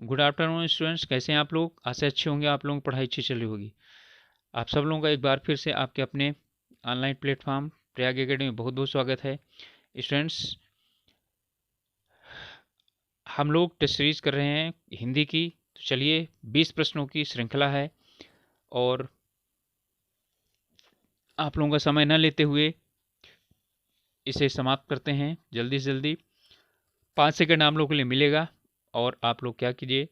Good afternoon students, कैसे हैं आप लोग। आशा अच्छे होंगे, आप लोगों की पढ़ाई अच्छी चल रही होगी। आप सब लोगों का एक बार फिर से आपके अपने ऑनलाइन प्लेटफॉर्म प्रयाग एकेडमी में बहुत बहुत स्वागत है। स्टूडेंट्स, हम लोग टेस्ट सीरीज कर रहे हैं हिंदी की। तो चलिए, 20 प्रश्नों की श्रृंखला है और आप लोगों का समय न लेते हुए इसे समाप्त करते हैं जल्दी से जल्दी। 5 सेकंड आप लोगों के लिए मिलेगा और आप लोग क्या कीजिए,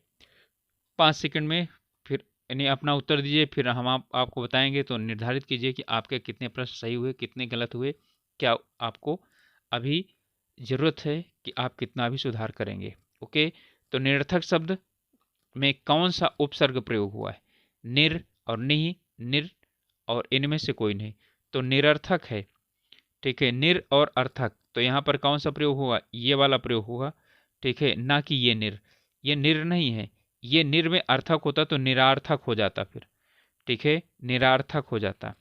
5 सेकंड में फिर यानी अपना उत्तर दीजिए। फिर हम आपको बताएंगे, तो निर्धारित कीजिए कि आपके कितने प्रश्न सही हुए, कितने गलत हुए, क्या आपको अभी ज़रूरत है कि आप कितना भी सुधार करेंगे। ओके। तो निरर्थक शब्द में कौन सा उपसर्ग प्रयोग हुआ है? निर और निहि, निर और इनमें से कोई नहीं, तो निरर्थक है। ठीक है, निर और अर्थक, तो यहाँ पर कौन सा प्रयोग होगा? ये वाला प्रयोग होगा। ठीक है, ना कि ये निर नहीं है। ये निर में अर्थक होता तो निरार्थक हो जाता फिर। ठीक है, निरार्थक हो जाता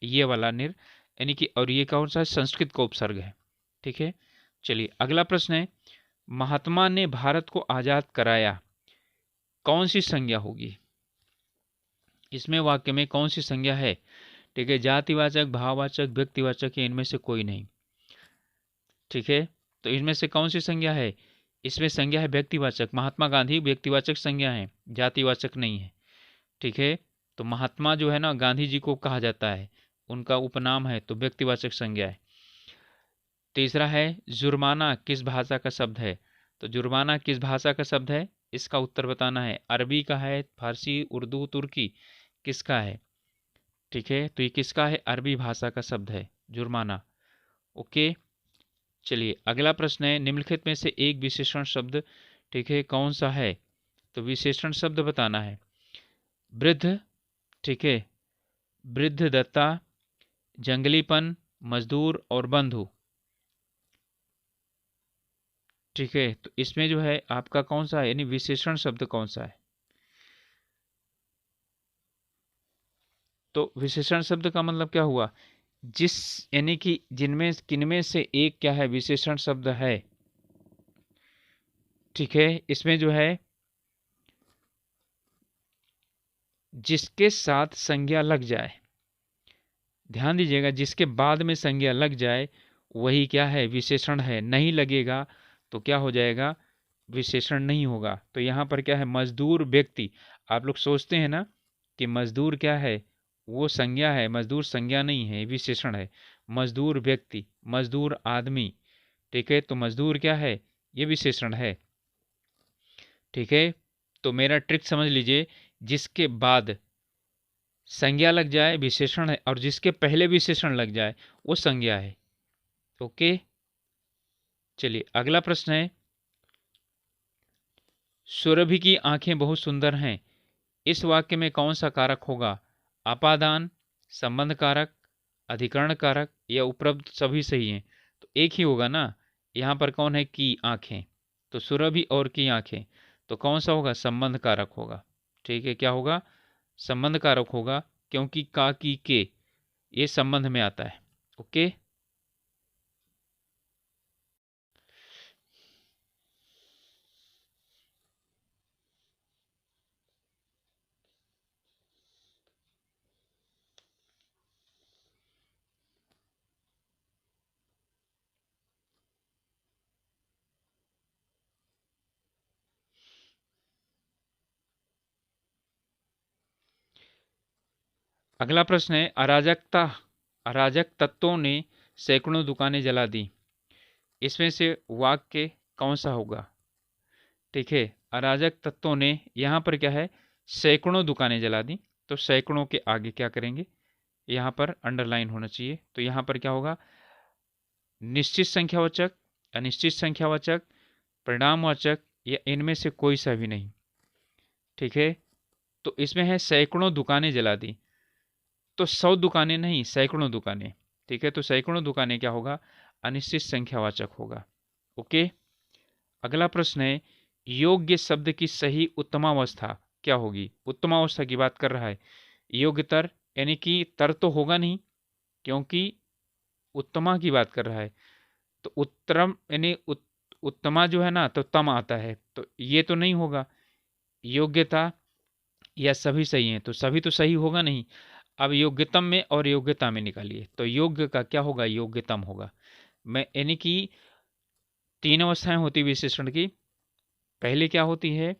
ये वाला निर, यानी कि। और ये कौन सा संस्कृत का उपसर्ग है। ठीक है, चलिए अगला प्रश्न है, महात्मा ने भारत को आजाद कराया, कौन सी संज्ञा होगी? इसमें वाक्य में कौन सी संज्ञा है? ठीक है, जातिवाचक, भाववाचक, व्यक्तिवाचक, या इनमें से कोई नहीं। ठीक है, तो इनमें से कौन सी संज्ञा है? इसमें संज्ञा है व्यक्तिवाचक। महात्मा गांधी व्यक्तिवाचक संज्ञा है, जातिवाचक नहीं है। ठीक है, तो महात्मा जो है ना, गांधी जी को कहा जाता है, उनका उपनाम है, तो व्यक्तिवाचक संज्ञा है। तीसरा है, जुर्माना किस भाषा का शब्द है? तो जुर्माना किस भाषा का शब्द है, इसका उत्तर बताना है। अरबी का है, फारसी, उर्दू, तुर्की, किसका है? ठीक है, तो ये किसका है? अरबी भाषा का शब्द है जुर्माना। ओके, चलिए अगला प्रश्न है, निम्नलिखित में से एक विशेषण शब्द, ठीक है, कौन सा है? तो विशेषण शब्द बताना है। वृद्ध, ठीक है, वृद्धदत्ता, जंगलीपन, मजदूर और बंधु। ठीक है, तो इसमें जो है आपका कौन सा है, यानी विशेषण शब्द कौन सा है? तो विशेषण शब्द का मतलब क्या हुआ? जिस, यानी कि जिनमें किनमें से एक क्या है, विशेषण शब्द है। ठीक है, इसमें जो है जिसके साथ संज्ञा लग जाए, ध्यान दीजिएगा, जिसके बाद में संज्ञा लग जाए वही क्या है, विशेषण है। नहीं लगेगा तो क्या हो जाएगा, विशेषण नहीं होगा। तो यहाँ पर क्या है, मजदूर व्यक्ति। आप लोग सोचते हैं ना कि मजदूर क्या है, वो संज्ञा है, मजदूर संज्ञा नहीं है, विशेषण है। मजदूर व्यक्ति, मजदूर आदमी। ठीक है, तो मजदूर क्या है, ये विशेषण है। ठीक है, तो मेरा ट्रिक समझ लीजिए, जिसके बाद संज्ञा लग जाए विशेषण है, और जिसके पहले विशेषण लग जाए वो संज्ञा है। ओके, चलिए अगला प्रश्न है, सुरभि की आंखें बहुत सुंदर हैं, इस वाक्य में कौन सा कारक होगा? अपादान, संबंध कारक, अधिकरण कारक, या उपरोक्त सभी सही हैं? तो एक ही होगा ना। यहाँ पर कौन है, की आंखें, तो सुरभि और की आंखें, तो कौन सा होगा, संबंध कारक होगा। ठीक है, क्या होगा, संबंध कारक होगा, क्योंकि का की के ये संबंध में आता है। ओके, अगला प्रश्न है, अराजक तत्वों ने सैकड़ों दुकानें जला दी, इसमें से वाक्य कौन सा होगा? ठीक है, अराजक तत्वों ने, यहाँ पर क्या है, सैकड़ों दुकानें जला दी, तो सैकड़ों के आगे क्या करेंगे, यहाँ पर अंडरलाइन होना चाहिए। तो यहाँ पर क्या होगा, निश्चित संख्यावाचक, अनिश्चित संख्यावाचक, परिणामवाचक, या इनमें से कोई सा भी नहीं। ठीक है, तो इसमें है सैकड़ों दुकानें जला दी, तो 100 दुकानें नहीं, सैकड़ों दुकानें। ठीक है, तो सैकड़ों दुकानें क्या होगा, अनिश्चित संख्यावाचक होगा। ओके, अगला प्रश्न है, योग्य शब्द की सही उत्तमावस्था क्या होगी? उत्तमावस्था की बात कर रहा है, योग्यतर, यानी कि तर तो होगा नहीं, क्योंकि उत्तमा की बात कर रहा है। तो उत्तरम यानी उत्तमा जो है ना, तो तम आता है, तो ये तो नहीं होगा। योग्यता या सभी सही हैं, तो सभी तो सही होगा नहीं। अब योग्यतम में और योग्यता में निकालिए, तो योग्य का क्या होगा, योग्यतम होगा। मैं यानी कि तीन अवस्थाएं होती विशेषण की। पहली क्या होती है,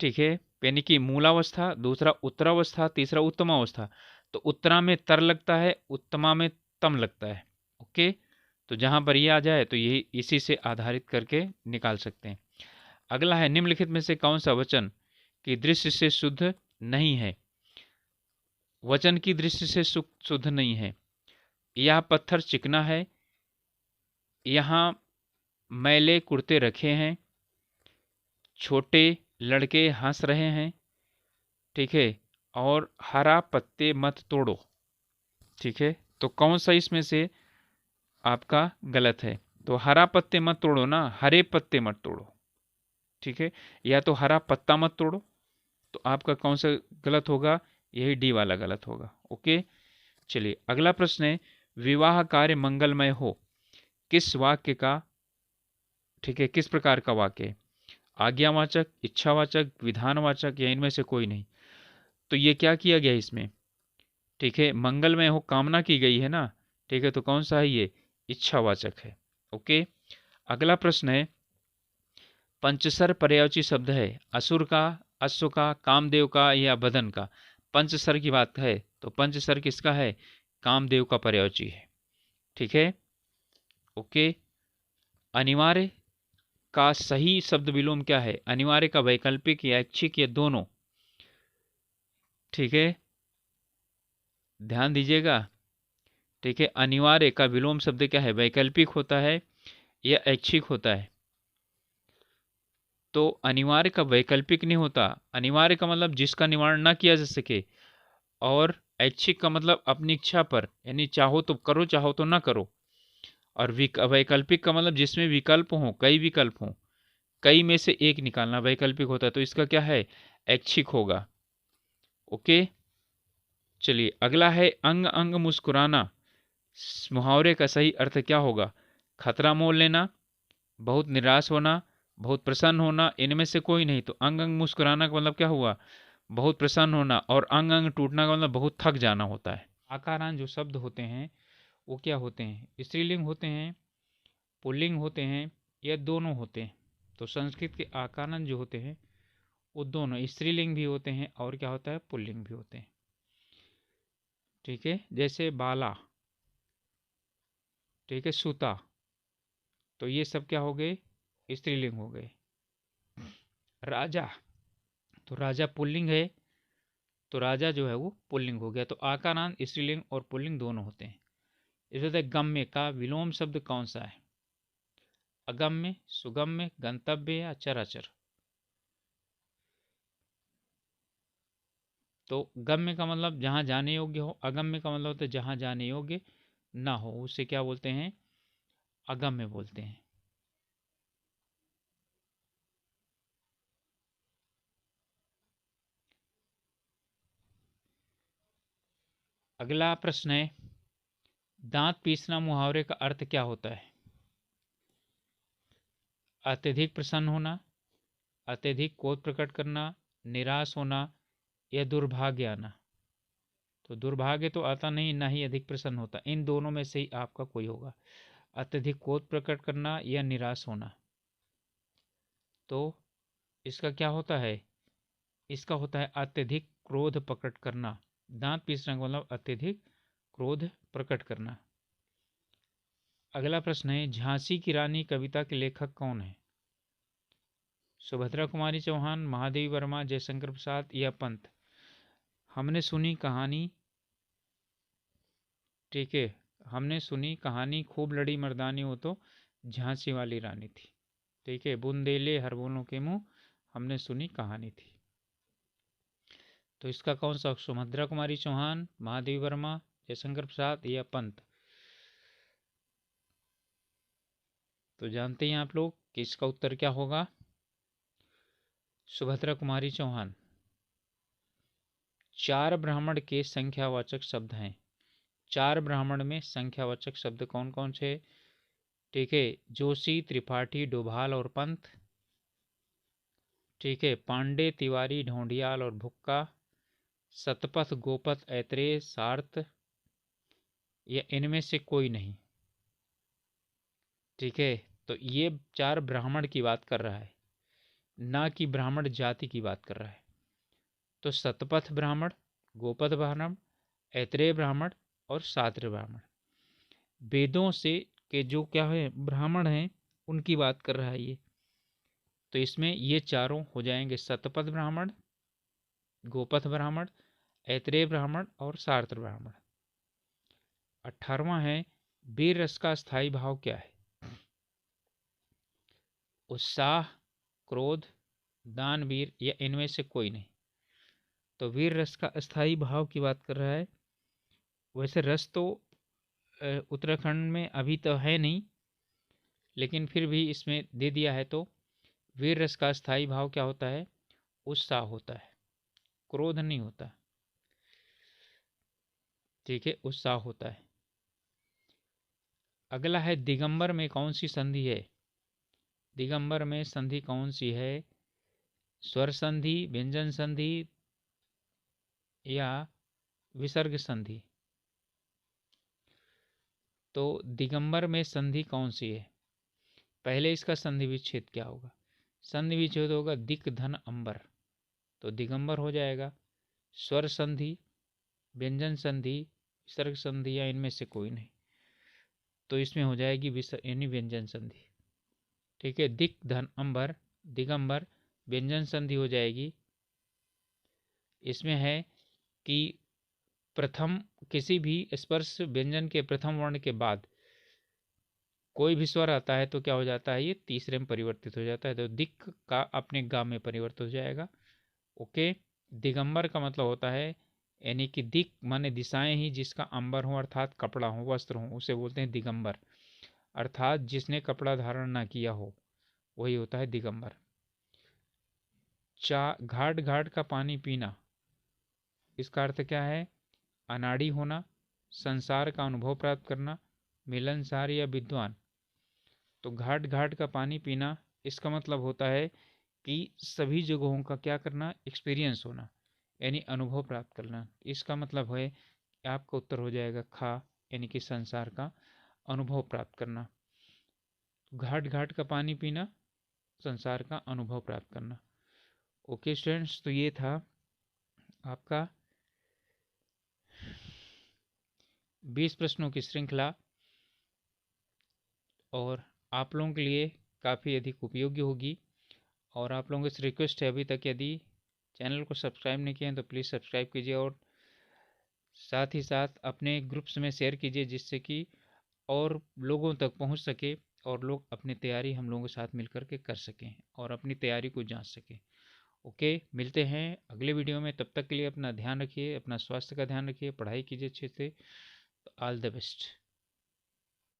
ठीक है, यानी कि मूलावस्था, दूसरा उत्तरावस्था, तीसरा उत्तमावस्था। तो उत्तरा में तर लगता है, उत्तमा में तम लगता है। ओके, तो जहां पर ये आ जाए तो ये इसी से आधारित करके निकाल सकते हैं। अगला है, निम्नलिखित में से कौन सा वचन की दृष्टि से शुद्ध नहीं है। वचन की दृष्टि से शुद्ध नहीं है। यह पत्थर चिकना है, यहाँ मैले कुर्ते रखे हैं, छोटे लड़के हंस रहे हैं, ठीक है, और हरा पत्ते मत तोड़ो। ठीक है, तो कौन सा इसमें से आपका गलत है। तो हरा पत्ते मत तोड़ो ना, हरे पत्ते मत तोड़ो। ठीक है, या तो हरा पत्ता मत तोड़ो। तो आपका कौन सा गलत होगा, यही डी वाला गलत होगा। ओके, चलिए अगला प्रश्न है, विवाह कार्य मंगलमय हो, किस वाक्य का, ठीक है, किस प्रकार का वाक्य है। आज्ञावाचक, इच्छावाचक, विधानवाचक, या इनमें से कोई नहीं। तो ये क्या किया गया इसमें, ठीक है, मंगलमय हो कामना की गई है ना। ठीक है, तो कौन सा है ये, इच्छावाचक है। ओके, अगला प्रश्न है, पंचसर पर्यायवाची शब्द है, असुर का, अश्व का, कामदेव का, या बदन का। पंचसर की बात है तो पंचसर किसका है, कामदेव का पर्यायवाची है। ठीक है, ओके, अनिवार्य का सही शब्द विलोम क्या है। अनिवार्य का वैकल्पिक या ऐच्छिक या दोनों। ठीक है, ध्यान दीजिएगा। ठीक है, अनिवार्य का विलोम शब्द क्या है, वैकल्पिक होता है या ऐच्छिक होता है। तो अनिवार्य का वैकल्पिक नहीं होता। अनिवार्य का मतलब जिसका निवारण ना किया जा सके, और ऐच्छिक का मतलब अपनी इच्छा पर, यानी चाहो तो करो, चाहो तो ना करो। और वैकल्पिक का मतलब जिसमें विकल्प हो, कई विकल्प हो, कई में से एक निकालना वैकल्पिक होता है। तो इसका क्या है, ऐच्छिक होगा। ओके, चलिए अगला है, अंग अंग मुस्कुराना, मुहावरे का सही अर्थ क्या होगा। खतरा मोल लेना, बहुत निराश होना, बहुत प्रसन्न होना, इनमें से कोई नहीं। तो अंग अंग मुस्कुराना का मतलब क्या हुआ, बहुत प्रसन्न होना, और अंग अंग टूटना का मतलब बहुत थक जाना होता है। आकारान जो शब्द होते हैं वो क्या होते हैं, स्त्रीलिंग होते हैं, पुल्लिंग होते हैं, या दोनों होते हैं। तो संस्कृत के आकारान जो होते हैं वो दोनों स्त्रीलिंग भी होते हैं और क्या होता है, पुल्लिंग भी होते हैं। ठीक है, जैसे बाला, ठीक है, सूता, तो ये सब क्या हो गए, स्त्रीलिंग हो गए। राजा, तो राजा पुल्लिंग है, तो राजा जो है वो पुल्लिंग हो गया। तो आकारांत स्त्रीलिंग और पुल्लिंग दोनों होते हैं। इस तरह गम्य का विलोम शब्द कौन सा है, अगम्य, सुगम्य, गंतव्य, या चराचर। तो गम्य का मतलब जहां जाने योग्य हो, अगम्य का मतलब होता है जहां जाने योग्य ना हो, उसे क्या बोलते हैं, अगम्य बोलते हैं। अगला प्रश्न है, दांत पीसना मुहावरे का अर्थ क्या होता है। अत्यधिक प्रसन्न होना, अत्यधिक क्रोध प्रकट करना, निराश होना, या दुर्भाग्य आना। तो दुर्भाग्य तो आता नहीं, ना ही अधिक प्रसन्न होता, इन दोनों में से ही आपका कोई होगा। अत्यधिक क्रोध प्रकट करना या निराश होना। तो इसका क्या होता है, इसका होता है अत्यधिक क्रोध प्रकट करना। दांत पीसना का मतलब अत्यधिक क्रोध प्रकट करना। अगला प्रश्न है, झांसी की रानी कविता के लेखक कौन है। सुभद्रा कुमारी चौहान, महादेवी वर्मा, जयशंकर प्रसाद, या पंत। हमने सुनी कहानी, ठीक है, हमने सुनी कहानी, खूब लड़ी मर्दानी, हो तो झांसी वाली रानी थी। ठीक है, बुंदेले हर बोलों के मुंह, हमने सुनी कहानी थी। तो इसका कौन सा, सुभद्रा कुमारी चौहान, महादेवी वर्मा, जयशंकर प्रसाद, या पंत। तो जानते हैं आप लोग कि इसका उत्तर क्या होगा, सुभद्रा कुमारी चौहान। चार ब्राह्मण के संख्यावाचक शब्द हैं। चार ब्राह्मण में संख्यावाचक शब्द कौन कौन से, ठीक है, जोशी, त्रिपाठी, डोभाल और पंत। ठीक है, पांडे, तिवारी, ढोंडियाल और भुक्का, सतपथ, गोपथ, ऐत्रेय, सार्थ, या इनमें से कोई नहीं। ठीक है, तो ये 4 ब्राह्मण की बात कर रहा है, ना कि ब्राह्मण जाति की बात कर रहा है। तो सतपथ ब्राह्मण, गोपथ ब्राह्मण, ऐत्रेय ब्राह्मण और सात्र ब्राह्मण, वेदों से के जो क्या है ब्राह्मण हैं उनकी बात कर रहा है ये। तो इसमें ये चारों हो जाएंगे, सतपथ ब्राह्मण, गोपथ ब्राह्मण, ऐत्रेय ब्राह्मण और सात्र ब्राह्मण। 18वां है, वीर रस का स्थायी भाव क्या है? उत्साह, क्रोध, दानवीर या इनमें से कोई नहीं। तो वीर रस का अस्थाई भाव की बात कर रहा है। वैसे रस तो उत्तराखंड में अभी तो है नहीं, लेकिन फिर भी इसमें दे दिया है। तो वीर रस का अस्थाई भाव क्या होता है? उत्साह होता है, क्रोध नहीं होता। ठीक है, उत्साह होता है। अगला है, दिगंबर में कौन सी संधि है? दिगंबर में संधि कौन सी है? स्वर संधि, व्यंजन संधि या विसर्ग संधि? तो दिगंबर में संधि कौन सी है? पहले इसका संधि विच्छेद क्या होगा? संधि विच्छेद होगा दिक धन अंबर, तो दिगंबर हो जाएगा। स्वर संधि, व्यंजन संधि, विसर्ग संधि या इनमें से कोई नहीं, तो इसमें हो जाएगी यानी व्यंजन संधि। ठीक है, दिक धन अंबर, दिगंबर, व्यंजन संधि हो जाएगी। इसमें है कि प्रथम किसी भी स्पर्श व्यंजन के प्रथम वर्ण के बाद कोई भी स्वर आता है तो क्या हो जाता है? ये तीसरे में परिवर्तित हो जाता है, तो दिक का अपने गा में परिवर्तित हो जाएगा। ओके, दिगंबर का मतलब होता है, यानी कि दिक माने दिशाएं ही, जिसका अंबर हो अर्थात कपड़ा हो, वस्त्र हो, उसे बोलते हैं दिगंबर। अर्थात जिसने कपड़ा धारण ना किया हो वही होता है दिगंबर। घाट घाट का पानी पीना, इसका अर्थ क्या है? अनाड़ी होना, संसार का अनुभव प्राप्त करना, मिलनसार या विद्वान। तो घाट घाट का पानी पीना, इसका मतलब होता है कि सभी जगहों का क्या करना? एक्सपीरियंस होना, यानी अनुभव प्राप्त करना। इसका मतलब है कि आपका उत्तर हो जाएगा खा, यानी कि संसार का अनुभव प्राप्त करना। घाट घाट का पानी पीना, संसार का अनुभव प्राप्त करना। ओके स्टूडेंट्स, तो ये था आपका 20 प्रश्नों की श्रृंखला, और आप लोगों के लिए काफ़ी अधिक उपयोगी होगी। और आप लोगों से रिक्वेस्ट है, अभी तक यदि चैनल को सब्सक्राइब नहीं किए हैं तो प्लीज़ सब्सक्राइब कीजिए, और साथ ही साथ अपने ग्रुप्स में शेयर कीजिए, जिससे कि और लोगों तक पहुंच सके और लोग अपनी तैयारी हम लोगों के साथ मिलकर के कर सकें और अपनी तैयारी को जांच सकें। ओके, मिलते हैं अगले वीडियो में। तब तक के लिए अपना ध्यान रखिए, अपना स्वास्थ्य का ध्यान रखिए, पढ़ाई कीजिए अच्छे से। All the best.